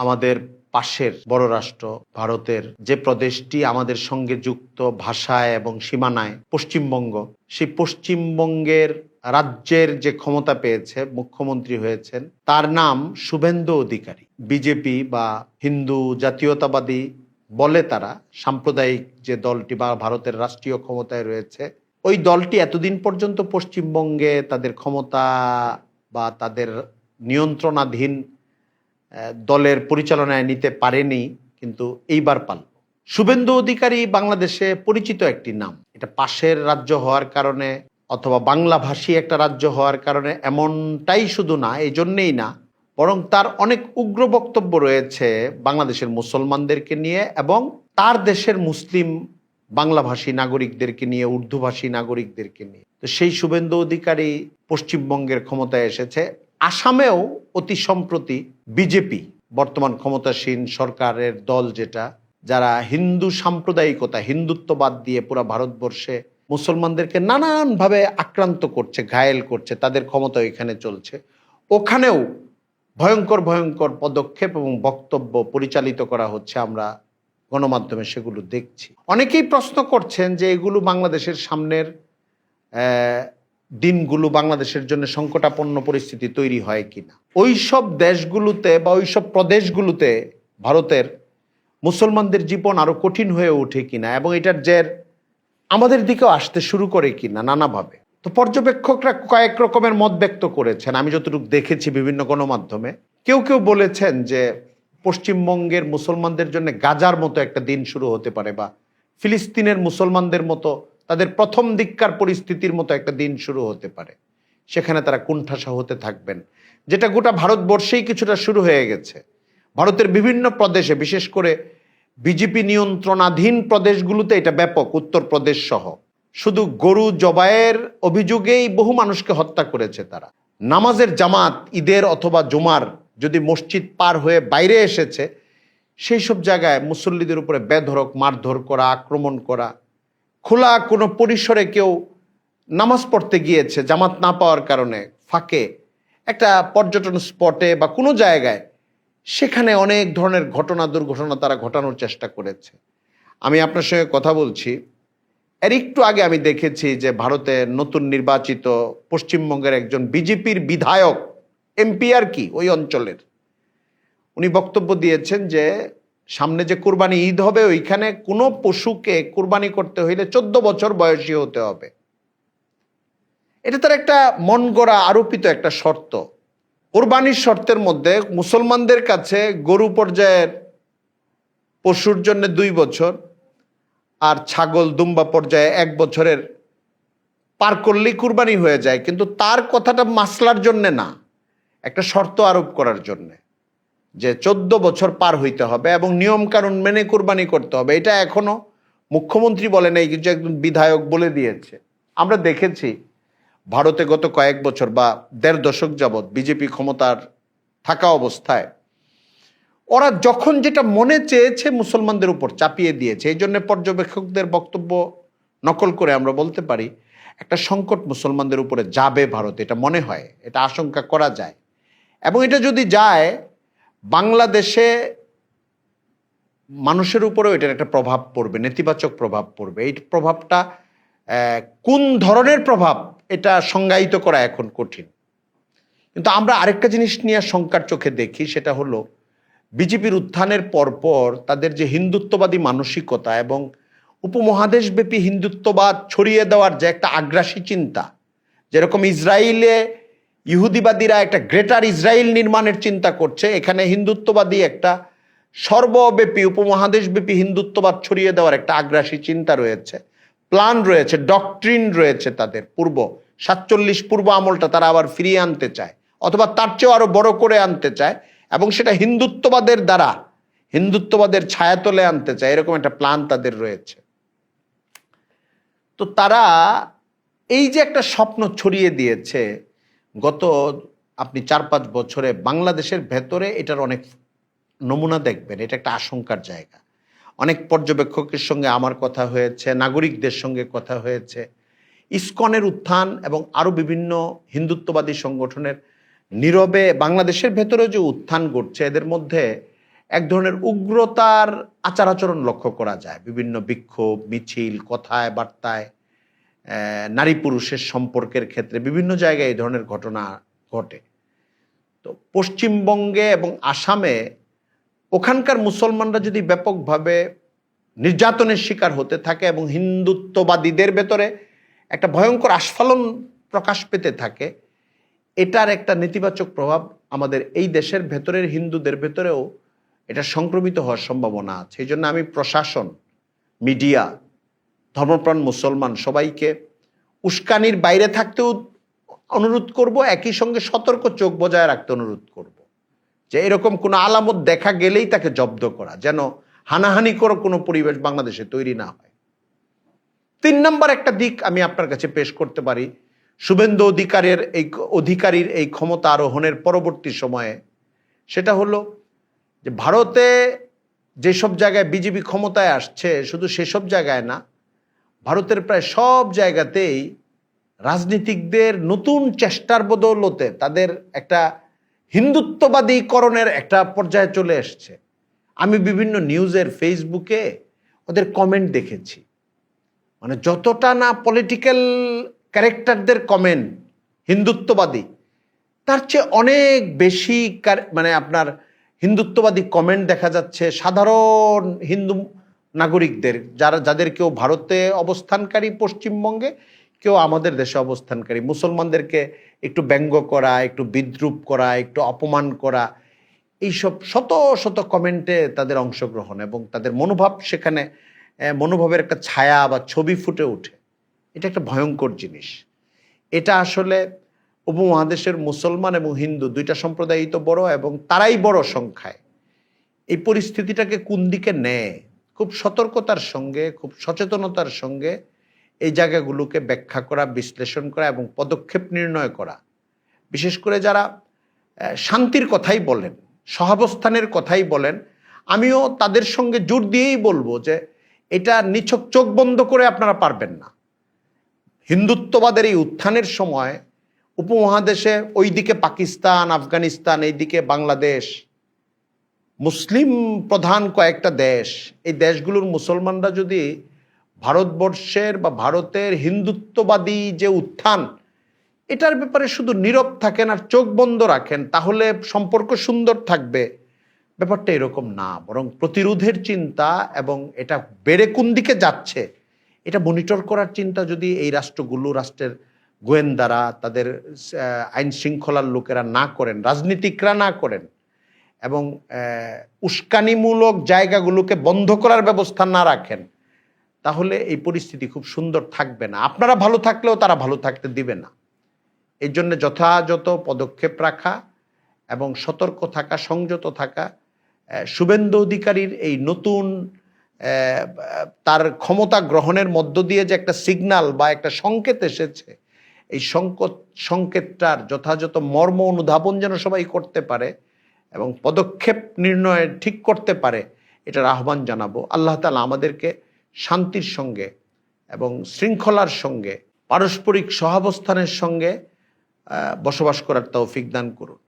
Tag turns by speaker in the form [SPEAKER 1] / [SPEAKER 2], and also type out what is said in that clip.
[SPEAKER 1] আমাদের পাশের বড় রাষ্ট্র ভারতের যে প্রদেশটি আমাদের সঙ্গে যুক্ত ভাষায় এবং সীমানায় পশ্চিমবঙ্গ, সেই পশ্চিমবঙ্গের রাজ্যের যে ক্ষমতা পেয়েছে, মুখ্যমন্ত্রী হয়েছেন, তার নাম শুভেন্দু অধিকারী। বিজেপি বা হিন্দু জাতীয়তাবাদী বলে তারা, সাম্প্রদায়িক যে দলটি বা ভারতের রাষ্ট্রীয় ক্ষমতায় রয়েছে, ওই দলটি এতদিন পর্যন্ত পশ্চিমবঙ্গে তাদের ক্ষমতা বা তাদের নিয়ন্ত্রণাধীন দলের পরিচালনায় নিতে পারেনি, কিন্তু এইবার পারল। শুভেন্দু অধিকারী বাংলাদেশে পরিচিত একটি নাম। এটা পাশের রাজ্য হওয়ার কারণে অথবা বাংলাভাষী একটা রাজ্য হওয়ার কারণে এমনটাই শুধু না, এই জন্যেই না, বরং তার অনেক উগ্র বক্তব্য রয়েছে বাংলাদেশের মুসলমানদেরকে নিয়ে এবং তার দেশের মুসলিম বাংলাভাষী নাগরিকদেরকে নিয়ে, উর্দুভাষী নাগরিকদেরকে নিয়ে। তো সেই শুভেন্দু অধিকারী পশ্চিমবঙ্গের ক্ষমতায় এসেছে। আসামেও অতি সম্প্রতি বিজেপি, বর্তমান ক্ষমতাসীন সরকারের দল যেটা, যারা হিন্দু সাম্প্রদায়িকতা, হিন্দুত্ববাদ দিয়ে পুরো ভারতবর্ষে মুসলমানদেরকে নানানভাবে আক্রান্ত করছে, ঘায়েল করছে, তাদের ক্ষমতা এখানে চলছে। ওখানেও ভয়ঙ্কর ভয়ঙ্কর পদক্ষেপ এবং বক্তব্য পরিচালিত করা হচ্ছে, আমরা গণমাধ্যমে সেগুলো দেখছি। অনেকেই প্রশ্ন করছেন যে এগুলো বাংলাদেশের সামনের দিনগুলো বাংলাদেশের জন্য সংকটাপন্ন পরিস্থিতি তৈরি হয় কিনা, ওই সব দেশগুলোতে বা ওই সব প্রদেশগুলোতে ভারতের মুসলমানদের জীবন আরো কঠিন হয়ে ওঠে কিনা এবং এটার জের আমাদের দিকেও আসতে শুরু করে কিনা নানাভাবে। তো পর্যবেক্ষকরা কয়েক রকমের মত ব্যক্ত করেছেন, আমি যতটুকু দেখেছি বিভিন্ন গণমাধ্যমে। কেউ কেউ বলেছেন যে পশ্চিমবঙ্গের মুসলমানদের জন্য গাজার মতো একটা দিন শুরু হতে পারে, বা ফিলিস্তিনের মুসলমানদের মতো তাদের প্রথম দিককার পরিস্থিতির মতো একটা দিন শুরু হতে পারে। সেখানে তারা কুণ্ঠাসা হতে থাকবেন, যেটা গোটা ভারতবর্ষেই কিছুটা শুরু হয়ে গেছে। ভারতের বিভিন্ন প্রদেশে, বিশেষ করে বিজেপি নিয়ন্ত্রণাধীন প্রদেশগুলোতে এটা ব্যাপক, উত্তরপ্রদেশ সহ। শুধু গরু জবাইয়ের অভিযোগেই বহু মানুষকে হত্যা করেছে তারা। নামাজের জামাত, ঈদের অথবা জুমার যদি মসজিদ পার হয়ে বাইরে এসেছে, সেই সব জায়গায় মুসল্লিদের উপরে বেধড়ক মারধর করা, আক্রমণ করা। খোলা কোনো পরিসরে কেউ নামাজ পড়তে গিয়েছে জামাত না পাওয়ার কারণে, ফাঁকে একটা পর্যটন স্পটে বা কোনো জায়গায়, সেখানে অনেক ধরনের ঘটনা, দুর্ঘটনা তারা ঘটানোর চেষ্টা করেছে। আমি আপনার সঙ্গে কথা বলছি, এর একটু আগে আমি দেখেছি যে ভারতে নতুন নির্বাচিত পশ্চিমবঙ্গের একজন বিজেপির বিধায়ক, এমপি আর কি ওই অঞ্চলের, উনি বক্তব্য দিয়েছেন যে সামনে যে কুরবানি ঈদ হবে, ওইখানে কোনো পশুকে কুরবানি করতে হইলে 14 বছর বয়সী হতে হবে। এটা তার একটা মন গড়া আরোপিত একটা শর্ত। কোরবানির শর্তের মধ্যে মুসলমানদের কাছে গরু পর্যায়ের পশুর জন্য 2 বছর, আর ছাগল দুম্বা পর্যায়ে 1 বছরের পার করলেই কুরবানি হয়ে যায়। কিন্তু তার কথাটা মাসলার জন্যে না, একটা শর্ত আরোপ করার জন্যে, যে 14 বছর পার হইতে হবে এবং নিয়ম কানুন মেনে কুরবানি করতে হবে। এটা এখনো মুখ্যমন্ত্রী বলে নাই, কিছু একজন বিধায়ক বলে দিয়েছে। আমরা দেখেছি ভারতে গত কয়েক বছর বা 1.5 দশক যাবৎ বিজেপি ক্ষমতার থাকা অবস্থায় ওরা যখন যেটা মনে চেয়েছে মুসলমানদের উপর চাপিয়ে দিয়েছে। এই জন্য পর্যবেক্ষকদের বক্তব্য নকল করে আমরা বলতে পারি একটা সংকট মুসলমানদের উপরে যাবে ভারত, এটা মনে হয়, এটা আশঙ্কা করা যায়। এবং এটা যদি যায়, বাংলাদেশে মানুষের উপরেও এটার একটা প্রভাব পড়বে, নেতিবাচক প্রভাব পড়বে। এই প্রভাবটা কোন ধরনের প্রভাব, এটা সংজ্ঞায়িত করা এখন কঠিন। কিন্তু আমরা আরেকটা জিনিস নিয়ে শঙ্কার চোখে দেখি, সেটা হলো বিজেপির উত্থানের পরপর তাদের যে হিন্দুত্ববাদী মানসিকতা এবং উপমহাদেশব্যাপী হিন্দুত্ববাদ ছড়িয়ে দেওয়ার যে একটা আগ্রাসী চিন্তা, যেরকম ইসরায়েলে ইহুদিবাদীরা একটা গ্রেটার ইসরায়েল নির্মাণের চিন্তা করছে, এখানে হিন্দুত্ববাদী একটা সর্বব্যাপী উপমহাদেশব্যাপী হিন্দুত্ববাদ ছড়িয়ে দেওয়ার একটা আগ্রাসী চিন্তা রয়েছে, প্ল্যান রয়েছে, ডক্ট্রিন রয়েছে। তাদের 47 পূর্ব আমলটা তারা আবার ফিরিয়ে আনতে চায়, অথবা তার চেয়েও আরো বড় করে আনতে চায়, এবং সেটা হিন্দুত্ববাদের দ্বারা, হিন্দুত্ববাদের ছায়াতলে আনতে চায়। এরকম একটা প্ল্যান তাদের রয়েছে। তো তারা এই যে একটা স্বপ্ন ছড়িয়ে দিয়েছে গত আপনি 4-5 বছরে, বাংলাদেশের ভেতরে এটার অনেক নমুনা দেখবেন। এটা একটা আশঙ্কার জায়গা। অনেক পর্যবেক্ষকের সঙ্গে আমার কথা হয়েছে, নাগরিকদের সঙ্গে কথা হয়েছে। ইসকনের উত্থান এবং আরো বিভিন্ন হিন্দুত্ববাদী সংগঠনের নীরবে বাংলাদেশের ভেতরে যে উত্থান ঘটছে, এদের মধ্যে এক ধরনের উগ্রতার আচার আচরণ লক্ষ্য করা যায়। বিভিন্ন বিক্ষোভ, মিছিল, কথায় বার্তায়, নারী পুরুষের সম্পর্কের ক্ষেত্রে বিভিন্ন জায়গায় এই ধরনের ঘটনা ঘটে। তো পশ্চিমবঙ্গে এবং আসামে ওখানকার মুসলমানরা যদি ব্যাপকভাবে নির্যাতনের শিকার হতে থাকে এবং হিন্দুত্ববাদীদের ভেতরে একটা ভয়ঙ্কর আস্ফালন প্রকাশ পেতে থাকে, এটার একটা নেতিবাচক প্রভাব আমাদের এই দেশের ভেতরের হিন্দুদের ভেতরেও এটা সংক্রমিত হওয়ার সম্ভাবনা আছে। এই জন্য আমি প্রশাসন, মিডিয়া, ধর্মপ্রাণ মুসলমান সবাইকে উস্কানির বাইরে থাকতেও অনুরোধ করব, একই সঙ্গে সতর্ক চোখ বজায় রাখতে অনুরোধ করব, যে এরকম কোনো আলামত দেখা গেলেই তাকে জব্দ করা, যেন হানাহানি করে কোনো পরিবেশ বাংলাদেশে তৈরি না হয়। 3 নম্বর একটা দিক আমি আপনার কাছে পেশ করতে পারি শুভেন্দু অধিকারীর এই ক্ষমতা আরোহণের পরবর্তী সময়ে, সেটা হলো যে ভারতে যেসব জায়গায় বিজেপি ক্ষমতায় আসছে, শুধু সেসব জায়গায় না, ভারতের প্রায় সব জায়গাতেই রাজনীতিকদের নতুন চেষ্টার বদৌলতে তাদের একটা হিন্দুত্ববাদীকরণের একটা পর্যায়ে চলে এসছে। আমি বিভিন্ন নিউজের ফেসবুকে ওদের কমেন্ট দেখেছি, মানে যতটা না পলিটিক্যাল ক্যারেক্টারদের কমেন্ট হিন্দুত্ববাদী, তার চেয়ে অনেক বেশি মানে আপনার হিন্দুত্ববাদী কমেন্ট দেখা যাচ্ছে সাধারণ হিন্দু নাগরিকদের, যাদের কেউ ভারতে অবস্থানকারী পশ্চিমবঙ্গে, কেউ আমাদের দেশে অবস্থানকারী মুসলমানদেরকে একটু ব্যঙ্গ করা, একটু বিদ্রূপ করা, একটু অপমান করা, এইসব শত শত কমেন্টে তাদের অংশগ্রহণ এবং তাদের মনোভাব, সেখানে মনোভাবের একটা ছায়া বা ছবি ফুটে ওঠে। এটা একটা ভয়ঙ্কর জিনিস। এটা আসলে উপমহাদেশের মুসলমান এবং হিন্দু দুইটা সম্প্রদায়ই তো বড়, এবং তারাই বড় সংখ্যায়। এই পরিস্থিতিটাকে কোন দিকে নেয়, খুব সতর্কতার সঙ্গে, খুব সচেতনতার সঙ্গে এই জায়গাগুলোকে ব্যাখ্যা করা, বিশ্লেষণ করা এবং পদক্ষেপ নির্ণয় করা। বিশেষ করে যারা শান্তির কথাই বলেন, সহাবস্থানের কথাই বলেন, আমিও তাদের সঙ্গে জোর দিয়েই বলবো যে এটা নিছক চোখ বন্ধ করে আপনারা পারবেন না। হিন্দুত্ববাদের এই উত্থানের সময় উপমহাদেশে ওইদিকে পাকিস্তান, আফগানিস্তান, এইদিকে বাংলাদেশ, মুসলিম প্রধান কয়েকটা দেশ, এই দেশগুলোর মুসলমানরা যদি ভারতবর্ষের বা ভারতের হিন্দুত্ববাদী যে উত্থান, এটার ব্যাপারে শুধু নীরব থাকেন আর চোখ বন্ধ রাখেন, তাহলে সম্পর্ক সুন্দর থাকবে। ব্যাপারটা এরকম না, বরং প্রতিরোধের চিন্তা এবং এটা বেড়ে কোন দিকে যাচ্ছে এটা মনিটর করার চিন্তা যদি এই রাষ্ট্রগুলো, রাষ্ট্রের গোয়েন্দারা, তাদের আইন শৃঙ্খলার লোকেরা না করেন, রাজনীতিকরা না করেন, এবং উস্কানিমূলক জায়গাগুলোকে বন্ধ করার ব্যবস্থা না রাখেন, তাহলে এই পরিস্থিতি খুব সুন্দর থাকবে না। আপনারা ভালো থাকলেও তারা ভালো থাকতে দিবে না। এই জন্য যথাযথ পদক্ষেপ রাখা এবং সতর্ক থাকা, সংযত থাকা। শুভেন্দু অধিকারীর এই নতুন তার ক্ষমতা গ্রহণের মধ্য দিয়ে যে একটা সিগন্যাল বা একটা সংকেত এসেছে, এই সংকেতটার যথাযথ মর্ম অনুধাবন যেন সবাই করতে পারে এবং পদক্ষেপ নির্ণয় ঠিক করতে পারে, এটার আহ্বান জানাবো। আল্লাহ তাআলা আমাদেরকে শান্তির সঙ্গে এবং শৃঙ্খলার সঙ্গে, পারস্পরিক সহাবস্থানের সঙ্গে বসবাস করার তৌফিক দান করুন।